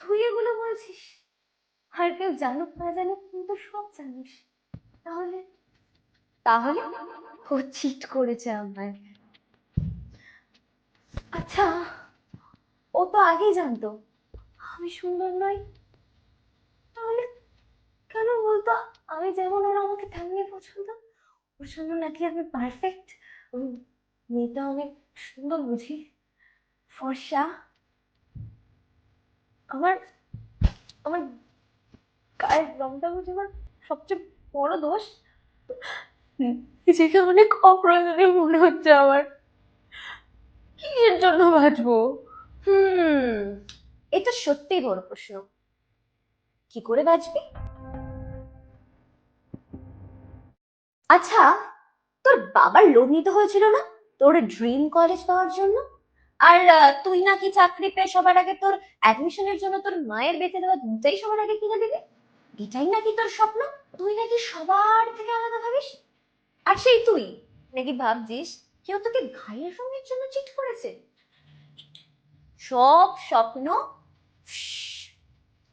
তুই এগুলো বলছিস? আর কেউ জানুক না জানুক কিন্তু সব জানিস। তাহলে তাহলে ও চিট করেছে আমায়। আচ্ছা, ও তো আগেই জানতো আমি সুন্দর নই, তাহলে কেন বলতো আমি যেমন ওর আমাকে তেমনি পছন্দ? ওর জন্য নাকি আমি পারফেক্ট? মেয়েটা অনেক সুন্দর বুঝি, ফর্সা। আমার আমার গায়ের রংটা বুঝি আমার সবচেয়ে বড় দোষ। নিজেকে অনেক অপ্রয়োজনীয় মনে হচ্ছে আমার। কিসের জন্য বাঁচবো? হুম, এটা সত্যিই বড় প্রশ্ন। কি করে বাঁচবি? আচ্ছা, তোর বাবার লোন নিতে হয়েছিল না তোর ড্রিম কলেজ পাওয়ার জন্য? আর তুই নাকি চাকরি পেয়ে সবার আগে তোর অ্যাডমিশনের জন্য তোর মায়ের বেঁচে দেওয়া দুটাই সবার আগে কিনে দিবি? এটাই নাকি তোর স্বপ্ন? তুই নাকি সবার থেকে আলাদা ভাবিস? আর সেই তুই নাকি ভাবছিস কেউ তোকে ভাইয়ের সঙ্গের জন্য চিট করেছে? সব স্বপ্ন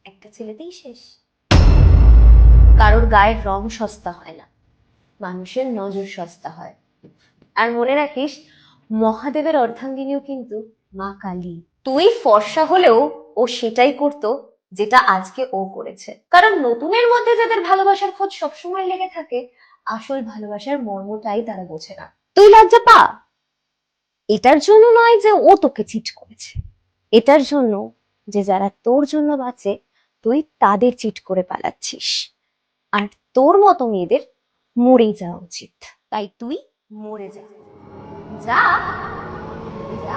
একটা ছেলেতেই শেষ। কারোর গায়ের রং সস্তা হয় না, মানুষের নজর সস্তা হয়। আর মনে রাখিস, মহাদেবের অর্ধাঙ্গিনীও কিন্তু মা কালী। তুই ফর্সা হলেও ও সেটাই করতো যেটা আজকে ও করেছে। কারণ নতুনের মধ্যে যাদের ভালোবাসার খোঁজ সবসময় লেগে থাকে, আসল ভালোবাসার মর্মটাই তারা বোঝে না। তুই লজ্জা পা, এটার জন্য নয় যে ও তোকে চিট করেছে, এটার জন্য যে যারা তোর জন্য বাঁচে তুই তাদের চিট করে পালাচ্ছিস। আর তোর মতো মেয়েদের মরেই যাওয়া উচিত। তাই তুই মরে যা, যা, যা।